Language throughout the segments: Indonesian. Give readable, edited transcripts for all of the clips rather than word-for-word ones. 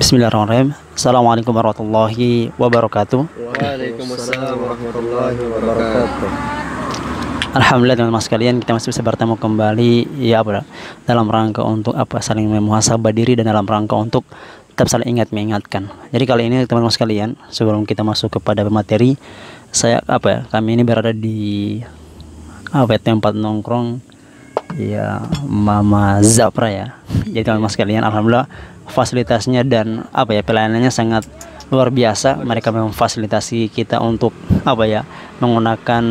Bismillahirrahmanirrahim. Assalamualaikum warahmatullahi wabarakatuh. Waalaikumsalam warahmatullahi wabarakatuh. Alhamdulillah teman-teman sekalian, kita masih bisa bertemu kembali ya dalam rangka untuk saling memuhasabah diri dan dalam rangka untuk tetap saling mengingatkan. Jadi kali ini teman-teman sekalian, sebelum kita masuk kepada materi, kami ini berada di tempat nongkrong ya Mama Zapra ya. Jadi teman-teman sekalian, alhamdulillah fasilitasnya dan pelayanannya sangat luar biasa. Mereka memfasilitasi kita untuk menggunakan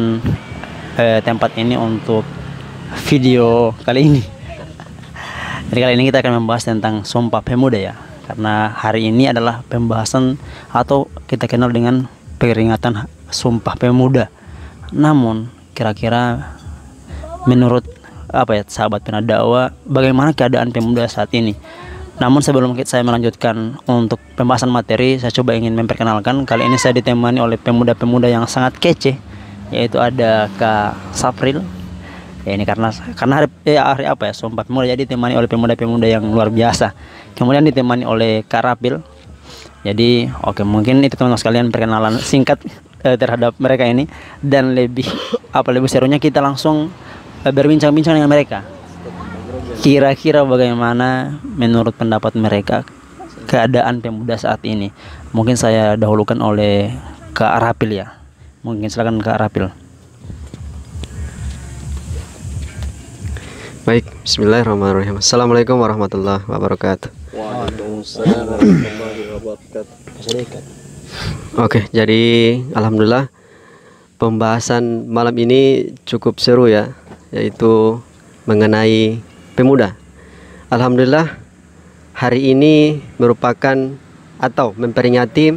tempat ini untuk video kali ini. Jadi kali ini kita akan membahas tentang Sumpah Pemuda ya, karena hari ini adalah pembahasan atau kita kenal dengan peringatan Sumpah Pemuda. Namun kira-kira menurut sahabat penadakwah, bagaimana keadaan pemuda saat ini? Namun sebelum saya melanjutkan untuk pembahasan materi, saya coba ingin memperkenalkan. Kali ini saya ditemani oleh pemuda-pemuda yang sangat kece, yaitu ada Kak Sapril. Ya, ini karena hari Sumpah Pemuda, jadi ditemani oleh pemuda-pemuda yang luar biasa. Kemudian ditemani oleh Kak Rapil. Jadi mungkin itu teman-teman sekalian perkenalan singkat terhadap mereka ini, dan lebih serunya kita langsung berbincang-bincang dengan mereka. Kira-kira bagaimana menurut pendapat mereka keadaan pemuda saat ini? Mungkin saya dahulukan oleh Kak Rapil ya. Mungkin silakan Kak Rapil. Baik, bismillahirrahmanirrahim. Assalamualaikum warahmatullahi wabarakatuh. Waalaikumsalam warahmatullahi wabarakatuh. Oke, jadi alhamdulillah pembahasan malam ini cukup seru ya, yaitu mengenai pemuda. Alhamdulillah hari ini merupakan atau memperingati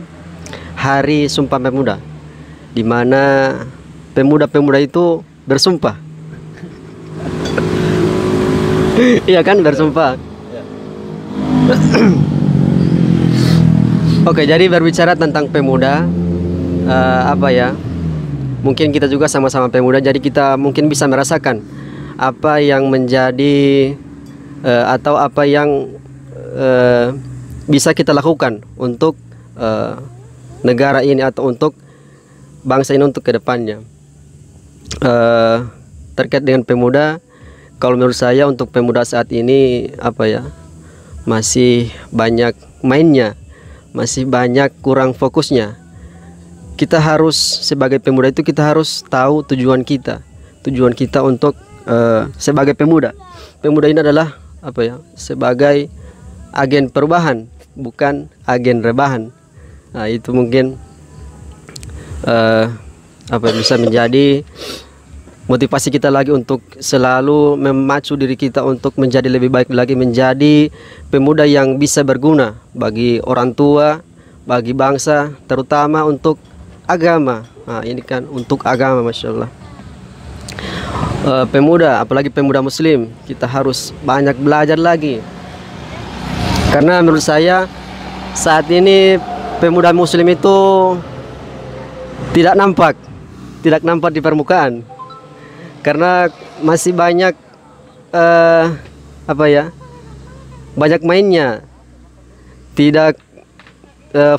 Hari Sumpah Pemuda, di mana pemuda-pemuda itu bersumpah. Iya kan, bersumpah. Oke, jadi berbicara tentang pemuda, mungkin kita juga sama-sama pemuda, jadi kita mungkin bisa merasakan apa yang menjadi atau apa yang bisa kita lakukan untuk negara ini atau untuk bangsa ini untuk kedepannya. Terkait dengan pemuda, kalau menurut saya untuk pemuda saat ini masih banyak mainnya, masih banyak kurang fokusnya. Kita harus sebagai pemuda itu kita harus tahu tujuan kita untuk sebagai pemuda. Pemuda ini adalah sebagai agen perubahan, bukan agen rebahan. Nah, itu mungkin bisa menjadi motivasi kita lagi untuk selalu memacu diri kita untuk menjadi lebih baik lagi, menjadi pemuda yang bisa berguna bagi orang tua, bagi bangsa, terutama untuk agama. Nah, ini kan untuk agama, masya Allah. Pemuda, apalagi pemuda muslim, kita harus banyak belajar lagi, karena menurut saya saat ini pemuda muslim itu tidak nampak di permukaan, karena masih banyak banyak mainnya, tidak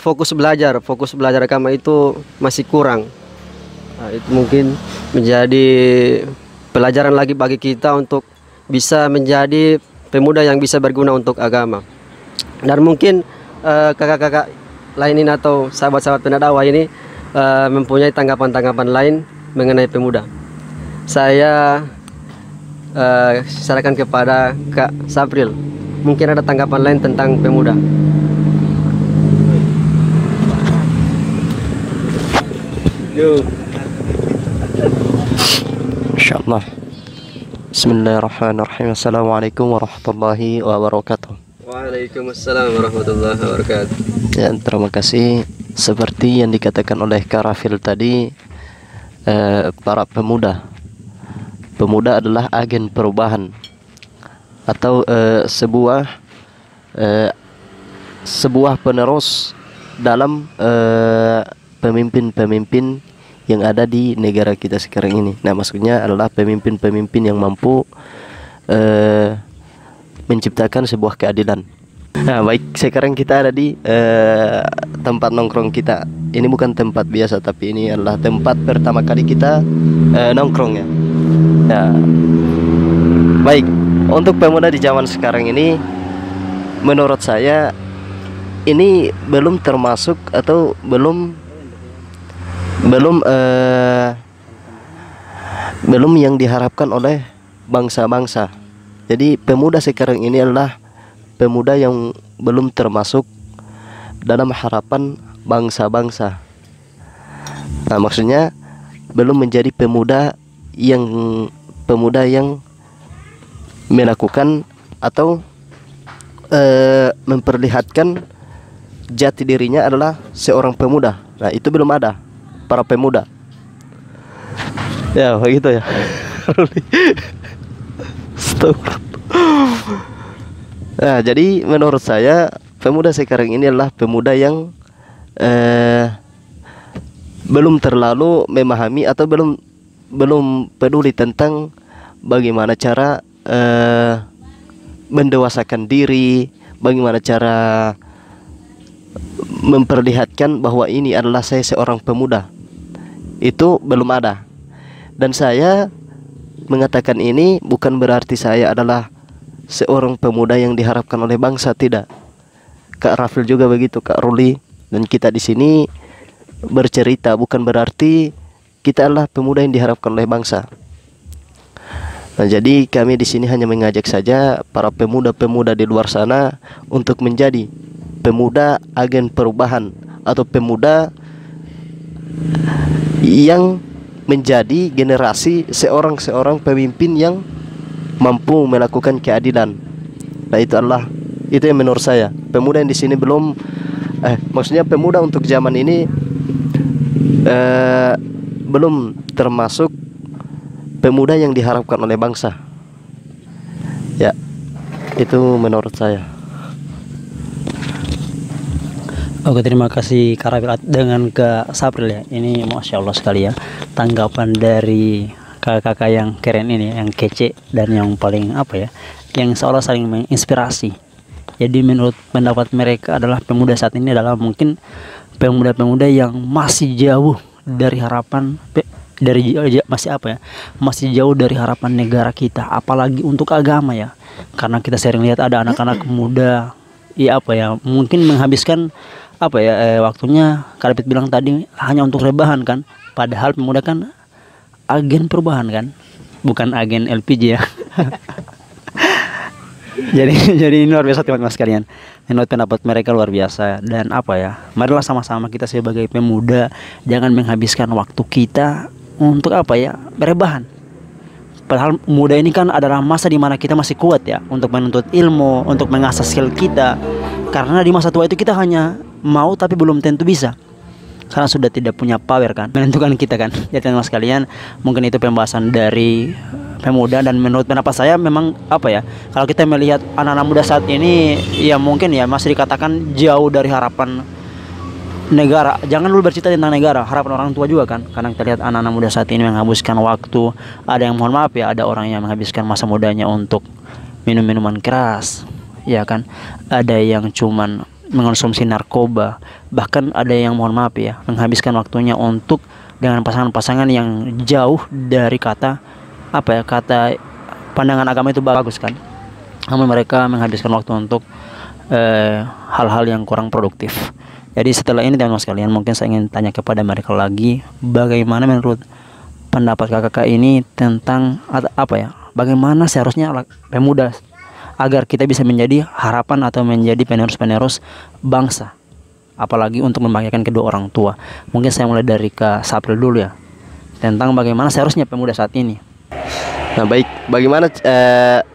fokus belajar agama itu masih kurang. Nah, itu mungkin menjadi pelajaran lagi bagi kita untuk bisa menjadi pemuda yang bisa berguna untuk agama. Dan mungkin kakak-kakak lain ini atau sahabat-sahabat pendakwah ini mempunyai tanggapan-tanggapan lain mengenai pemuda. Saya serahkan kepada Kak Sapril. Mungkin ada tanggapan lain tentang pemuda. Insyaallah. Bismillahirrahmanirrahim. Assalamualaikum warahmatullahi wabarakatuh. Waalaikumsalam warahmatullahi wabarakatuh. Ya, terima kasih. Seperti yang dikatakan oleh Kak Rafil tadi, para pemuda adalah agen perubahan atau sebuah penerus dalam pemimpin-pemimpin yang ada di negara kita sekarang ini. Nah, maksudnya adalah pemimpin-pemimpin yang mampu menciptakan sebuah keadilan. Nah, baik, sekarang kita ada di tempat nongkrong kita. Ini bukan tempat biasa, tapi ini adalah tempat pertama kali kita nongkrong ya. Nah, baik, untuk pemuda di zaman sekarang ini, menurut saya ini belum termasuk atau belum yang diharapkan oleh bangsa-bangsa. Jadi pemuda sekarang ini adalah pemuda yang belum termasuk dalam harapan bangsa-bangsa. Nah, maksudnya belum menjadi pemuda yang melakukan atau memperlihatkan jati dirinya adalah seorang pemuda. Nah, itu belum ada para pemuda. Ya, begitu ya. Stop. Nah, jadi menurut saya pemuda sekarang ini adalah pemuda yang belum terlalu memahami atau belum peduli tentang bagaimana cara mendewasakan diri, bagaimana cara memperlihatkan bahwa ini adalah saya seorang pemuda. Itu belum ada. Dan saya mengatakan ini bukan berarti saya adalah seorang pemuda yang diharapkan oleh bangsa, tidak. Kak Rafil juga begitu, Kak Ruli, dan kita di sini bercerita bukan berarti kita adalah pemuda yang diharapkan oleh bangsa. Nah, jadi kami di sini hanya mengajak saja para pemuda-pemuda di luar sana untuk menjadi pemuda agen perubahan atau pemuda yang menjadi generasi seorang pemimpin yang mampu melakukan keadilan. Nah, itu yang menurut saya. Pemuda yang di sini maksudnya pemuda untuk zaman ini belum termasuk pemuda yang diharapkan oleh bangsa. Ya, itu menurut saya. Oke, terima kasih Kak Rafil dengan Kak Sapril ya. Ini Masya Allah sekali ya, tanggapan dari kakak-kakak yang keren ini, yang kece dan yang paling yang seolah saling menginspirasi. Jadi menurut pendapat mereka adalah pemuda saat ini adalah mungkin pemuda-pemuda yang masih jauh dari harapan masih jauh dari harapan negara kita, apalagi untuk agama ya. Karena kita sering lihat ada anak-anak muda mungkin menghabiskan waktunya, Karpet bilang tadi, hanya untuk rebahan kan, padahal pemuda kan agen perubahan kan, bukan agen LPG ya. jadi ini luar biasa teman-teman sekalian. Menurut pendapat mereka luar biasa. Dan marilah sama-sama kita sebagai pemuda jangan menghabiskan waktu kita untuk berebahan. Padahal muda ini kan adalah masa dimana kita masih kuat ya untuk menuntut ilmu, untuk mengasah skill kita. Karena di masa tua itu kita hanya mau tapi belum tentu bisa, karena sudah tidak punya power kan menentukan kita kan. Jadi teman-teman sekalian, mungkin itu pembahasan dari pemuda. Dan menurut pendapat saya memang kalau kita melihat anak-anak muda saat ini ya mungkin ya masih dikatakan jauh dari harapan negara. Jangan dulu bercerita tentang negara, harapan orang tua juga kan. Karena kita lihat anak-anak muda saat ini menghabiskan waktu, ada yang mohon maaf ya, ada orang yang menghabiskan masa mudanya untuk minum minuman keras ya kan, ada yang cuman mengonsumsi narkoba, bahkan ada yang mohon maaf ya menghabiskan waktunya untuk dengan pasangan-pasangan yang jauh dari kata pandangan agama itu bagus kan. Namun mereka menghabiskan waktu untuk hal-hal yang kurang produktif. Jadi setelah ini teman-teman sekalian, mungkin saya ingin tanya kepada mereka lagi, bagaimana menurut pendapat kakak ini tentang bagaimana seharusnya pemuda agar kita bisa menjadi harapan atau menjadi penerus-penerus bangsa, apalagi untuk membahagiakan kedua orang tua. Mungkin saya mulai dari Kak Sapril dulu ya, tentang bagaimana seharusnya pemuda saat ini. Nah, baik, bagaimana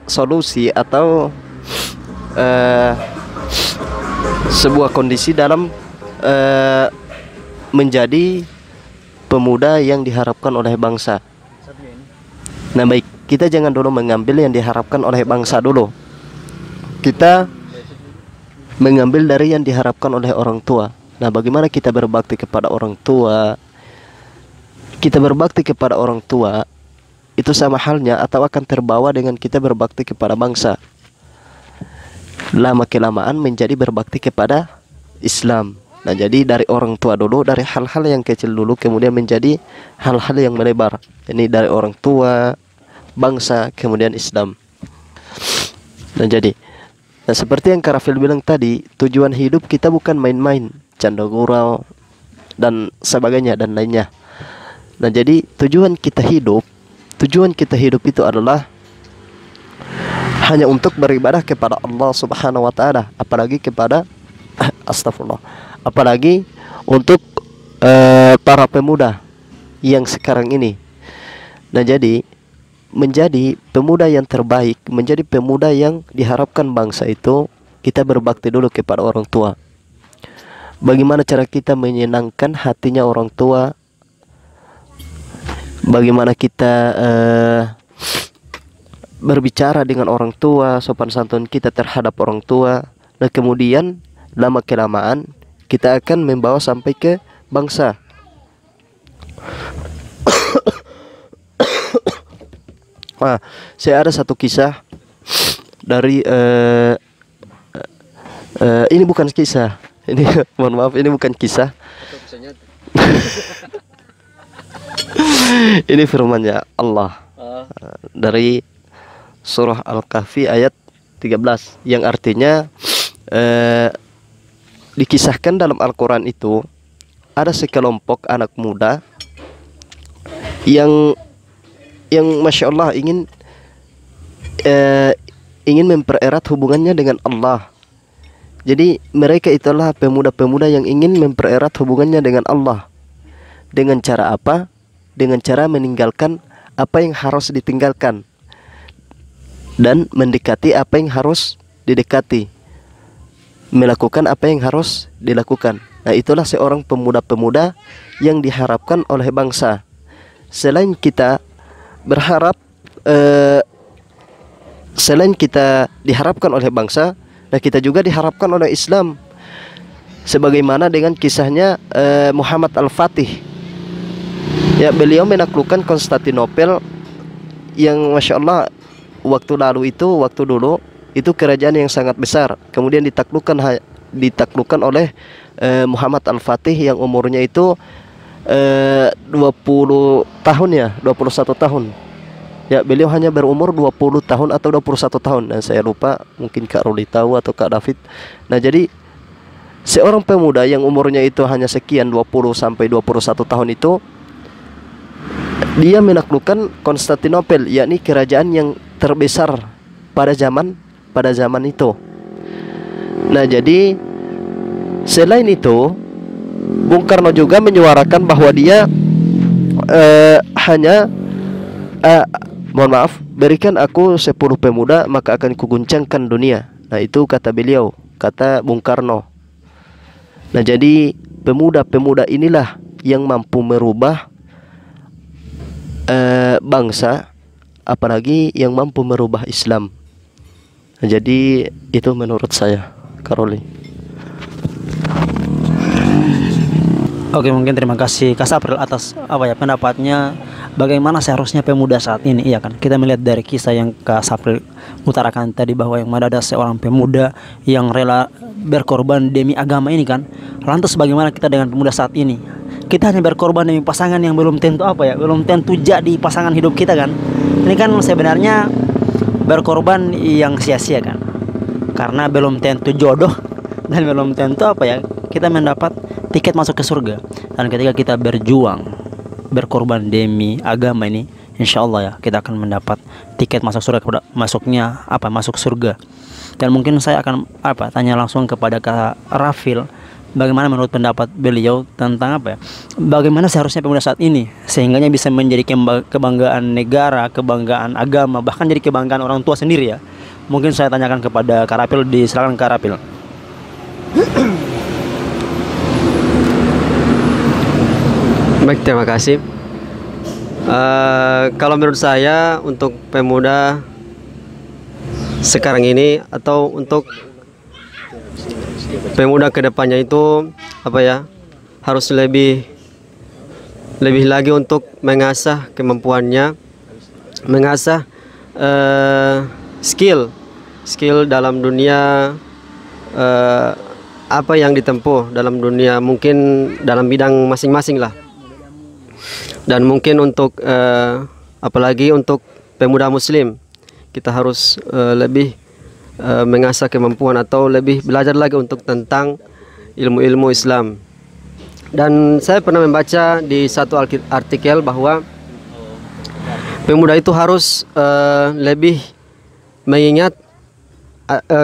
solusi atau sebuah kondisi dalam menjadi pemuda yang diharapkan oleh bangsa. Nah, baik, kita jangan dulu mengambil yang diharapkan oleh bangsa dulu. Kita mengambil dari yang diharapkan oleh orang tua. Nah, bagaimana kita berbakti kepada orang tua? Kita berbakti kepada orang tua itu sama halnya atau akan terbawa dengan kita berbakti kepada bangsa. lama kelamaan menjadi berbakti kepada Islam. Nah, jadi dari orang tua dulu, dari hal-hal yang kecil dulu, kemudian menjadi hal-hal yang melebar. Ini dari orang tua, bangsa, kemudian Islam. Nah, jadi, nah seperti yang Karafil bilang tadi, tujuan hidup kita bukan main-main, canda gurau, dan sebagainya, dan lainnya. Nah, jadi tujuan kita hidup itu adalah hanya untuk beribadah kepada Allah Subhanahu wa taala, apalagi kepada astagfirullah, apalagi untuk para pemuda yang sekarang ini. Nah, jadi menjadi pemuda yang terbaik, menjadi pemuda yang diharapkan bangsa itu, kita berbakti dulu kepada orang tua. Bagaimana cara kita menyenangkan hatinya orang tua? Bagaimana kita berbicara dengan orang tua, sopan santun kita terhadap orang tua. Nah, kemudian lama kelamaan kita akan membawa sampai ke bangsa. Nah, saya ada satu kisah dari ini bukan kisah. Ini mohon maaf, ini bukan kisah. Ini firman-Nya Allah dari surah Al-Kahfi ayat 13 yang artinya dikisahkan dalam Al-Quran itu ada sekelompok anak muda yang Masya Allah ingin mempererat hubungannya dengan Allah. Jadi mereka itulah pemuda-pemuda yang ingin mempererat hubungannya dengan Allah. Dengan cara apa? Dengan cara meninggalkan apa yang harus ditinggalkan dan mendekati apa yang harus didekati, melakukan apa yang harus dilakukan. Nah, itulah seorang pemuda-pemuda yang diharapkan oleh bangsa. Selain kita berharap, selain kita diharapkan oleh bangsa, nah kita juga diharapkan oleh Islam. Sebagaimana dengan kisahnya Muhammad Al-Fatih. Ya, beliau menaklukkan Konstantinopel yang Masya Allah waktu dulu itu kerajaan yang sangat besar. Kemudian ditaklukkan oleh Muhammad Al-Fatih yang umurnya itu 21 tahun. Ya, beliau hanya berumur 20 tahun atau 21 tahun. Dan saya lupa, mungkin Kak Ruli tahu atau Kak David. Nah, jadi seorang pemuda yang umurnya itu hanya sekian 20 sampai 21 tahun itu, dia menaklukkan Konstantinopel, yakni kerajaan yang terbesar pada zaman itu. Nah, jadi selain itu Bung Karno juga menyuarakan bahwa dia mohon maaf, berikan aku 10 pemuda maka akan kuguncangkan dunia. Nah, itu kata beliau, kata Bung Karno. Nah, jadi pemuda-pemuda inilah yang mampu merubah bangsa, apalagi yang mampu merubah Islam. Nah, jadi itu menurut saya, Karoli. Oke, mungkin terima kasih Kak Sapril atas pendapatnya. Bagaimana seharusnya pemuda saat ini, iya kan? Kita melihat dari kisah yang Kak Sapril utarakan tadi, bahwa yang mana ada seorang pemuda yang rela berkorban demi agama ini kan. Lantas bagaimana kita dengan pemuda saat ini? Kita hanya berkorban demi pasangan yang belum tentu belum tentu jadi pasangan hidup kita kan. Ini kan sebenarnya berkorban yang sia-sia kan, karena belum tentu jodoh dan belum tentu kita mendapat tiket masuk ke surga. Dan ketika kita berjuang berkorban demi agama ini, insya Allah ya kita akan mendapat tiket masuk surga, masuk surga. Dan mungkin saya akan tanya langsung kepada Kak Rafil, bagaimana menurut pendapat beliau tentang bagaimana seharusnya pemuda saat ini sehingganya bisa menjadi kebanggaan negara, kebanggaan agama, bahkan jadi kebanggaan orang tua sendiri ya. Mungkin saya tanyakan kepada Kak Rafil, silakan Kak Rafil. Baik, terima kasih. Kalau menurut saya untuk pemuda sekarang ini atau untuk pemuda kedepannya itu harus lebih lagi untuk mengasah kemampuannya, mengasah skill skill dalam dunia apa yang ditempuh dalam dunia, mungkin dalam bidang masing-masing lah. Dan mungkin untuk apalagi untuk pemuda muslim, kita harus lebih mengasah kemampuan atau lebih belajar lagi untuk tentang ilmu-ilmu Islam. Dan saya pernah membaca di satu artikel bahwa pemuda itu harus lebih mengingat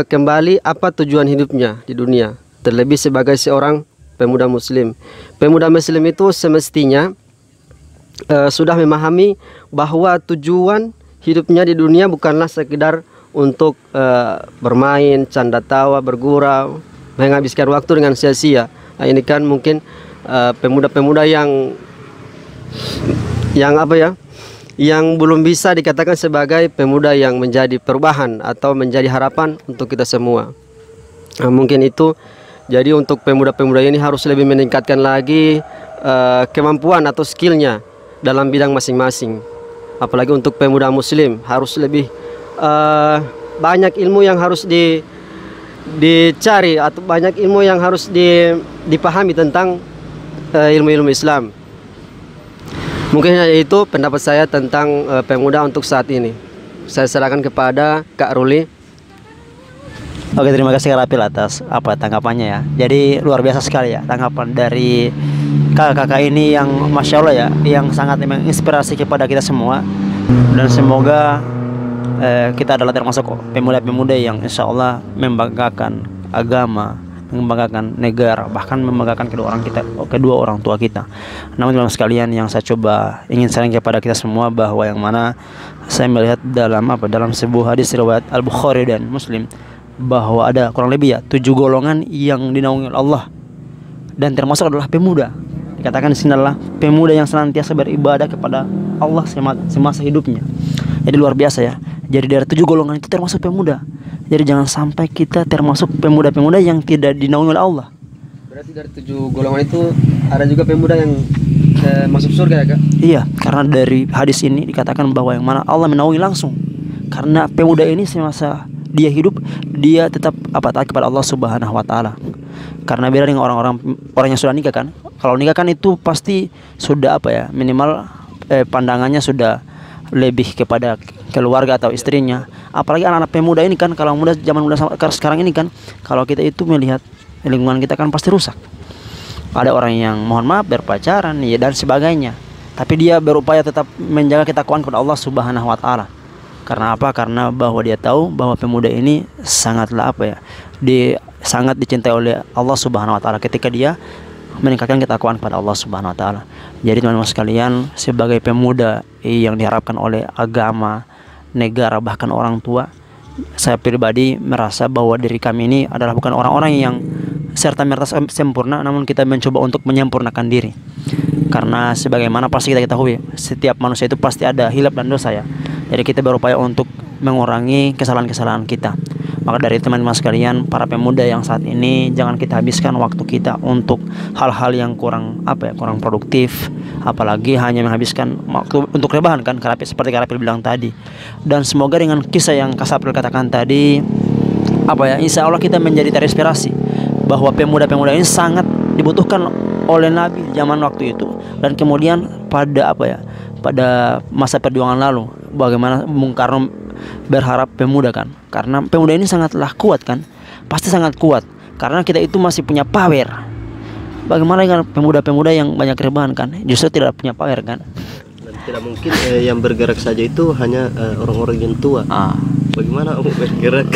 kembali apa tujuan hidupnya di dunia, terlebih sebagai seorang pemuda muslim. Pemuda muslim itu semestinya sudah memahami bahwa tujuan hidupnya di dunia bukanlah sekedar untuk bermain, canda tawa, bergurau, menghabiskan waktu dengan sia-sia. Nah, ini kan mungkin pemuda-pemuda yang apa ya, yang belum bisa dikatakan sebagai pemuda yang menjadi perubahan atau menjadi harapan untuk kita semua. Nah, mungkin itu. Jadi untuk pemuda-pemuda ini harus lebih meningkatkan lagi kemampuan atau skillnya dalam bidang masing-masing. Apalagi untuk pemuda muslim harus lebih banyak ilmu yang harus dicari, atau banyak ilmu yang harus dipahami tentang ilmu-ilmu Islam. Mungkin hanya itu pendapat saya tentang pemuda untuk saat ini. Saya serahkan kepada Kak Ruli. Oke, terima kasih Kak Rapil atas tanggapannya ya. Jadi luar biasa sekali ya tanggapan dari kakak-kakak ini yang Masya Allah ya, yang sangat menginspirasi kepada kita semua. Dan semoga kita adalah termasuk pemuda-pemuda yang insya Allah membanggakan agama, membanggakan negara, bahkan membanggakan kedua orang tua kita. Namun teman sekalian, yang saya coba ingin sharing kepada kita semua bahwa yang mana saya melihat dalam sebuah hadis riwayat Al-Bukhari dan Muslim, bahwa ada kurang lebih ya 7 golongan yang dinaungi Allah, dan termasuk adalah pemuda. Dikatakan di sini adalah pemuda yang senantiasa beribadah kepada Allah semasa hidupnya. Jadi luar biasa ya. Jadi dari 7 golongan itu termasuk pemuda. Jadi jangan sampai kita termasuk pemuda-pemuda yang tidak dinaungi oleh Allah. Berarti dari 7 golongan itu ada juga pemuda yang masuk surga ya Kak? Iya, karena dari hadis ini dikatakan bahwa yang mana Allah menaungi langsung. Karena pemuda ini semasa dia hidup, dia tetap taat kepada Allah Subhanahu wa taala. Karena beda dengan orang yang sudah nikah kan. Kalau nikah kan itu pasti sudah minimal pandangannya sudah lebih kepada keluarga atau istrinya. Apalagi anak-anak pemuda ini kan, kalau zaman muda sekarang ini kan, kalau kita itu melihat lingkungan kita kan pasti rusak. Ada orang yang mohon maaf berpacaran ya dan sebagainya, tapi dia berupaya tetap menjaga ketakwaan kepada Allah Subhanahu wa taala. Karena apa? Karena bahwa dia tahu bahwa pemuda ini sangatlah sangat dicintai oleh Allah Subhanahu wa taala ketika dia meningkatkan ketakwaan kepada Allah Subhanahu wa taala. Jadi teman-teman sekalian, sebagai pemuda yang diharapkan oleh agama, negara, bahkan orang tua, saya pribadi merasa bahwa diri kami ini adalah bukan orang-orang yang serta-merta sempurna, namun kita mencoba untuk menyempurnakan diri. Karena sebagaimana pasti kita ketahui, setiap manusia itu pasti ada hilaf dan dosa ya. Jadi kita berupaya untuk mengurangi kesalahan-kesalahan kita. Maka dari teman-teman sekalian, para pemuda yang saat ini, jangan kita habiskan waktu kita untuk hal-hal yang kurang produktif, apalagi hanya menghabiskan waktu untuk rebahan kan, seperti Kak Rapil bilang tadi. Dan semoga dengan kisah yang Kak Rapil katakan tadi, insya Allah kita menjadi terinspirasi bahwa pemuda-pemuda ini sangat dibutuhkan oleh Nabi zaman waktu itu. Dan kemudian pada masa perjuangan lalu, bagaimana Bung Karno berharap pemuda kan, karena pemuda ini sangatlah kuat kan, pasti sangat kuat, karena kita itu masih punya power. Bagaimana dengan pemuda-pemuda yang banyak rebahan kan, justru tidak punya power kan. Dan tidak mungkin yang bergerak saja itu hanya orang-orang yang tua. Bagaimana bergerak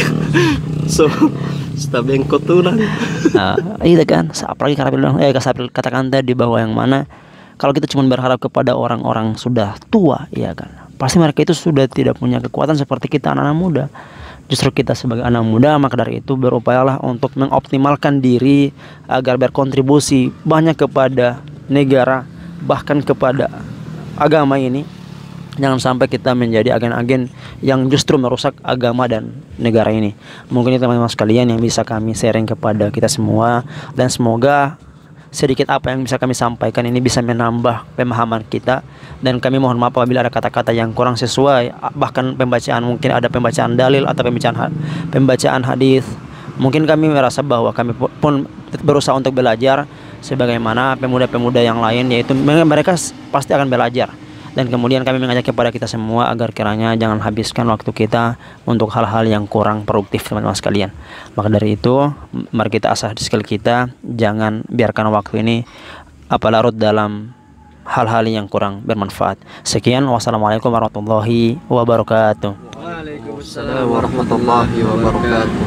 so bengkot tulang. Itu kan, apalagi Kak Sapil katakan tadi bahwa yang mana kalau kita cuma berharap kepada orang-orang sudah tua, ya kan, pasti mereka itu sudah tidak punya kekuatan seperti kita anak-anak muda. Justru kita sebagai anak muda, maka dari itu berupayalah untuk mengoptimalkan diri agar berkontribusi banyak kepada negara, bahkan kepada agama ini. Jangan sampai kita menjadi agen-agen yang justru merusak agama dan negara ini. Mungkin itu teman-teman sekalian yang bisa kami sharing kepada kita semua. Dan semoga sedikit apa yang bisa kami sampaikan ini bisa menambah pemahaman kita, dan kami mohon maaf apabila ada kata-kata yang kurang sesuai, bahkan pembacaan mungkin ada pembacaan dalil atau pembacaan hadis. Mungkin kami merasa bahwa kami pun berusaha untuk belajar sebagaimana pemuda-pemuda yang lain, yaitu mereka pasti akan belajar. Dan kemudian kami mengajak kepada kita semua agar kiranya jangan habiskan waktu kita untuk hal-hal yang kurang produktif, teman-teman sekalian. Maka dari itu, mari kita asah skill kita, jangan biarkan waktu ini larut dalam hal-hal yang kurang bermanfaat. Sekian, wassalamualaikum warahmatullahi wabarakatuh. Waalaikumsalam warahmatullahi wabarakatuh.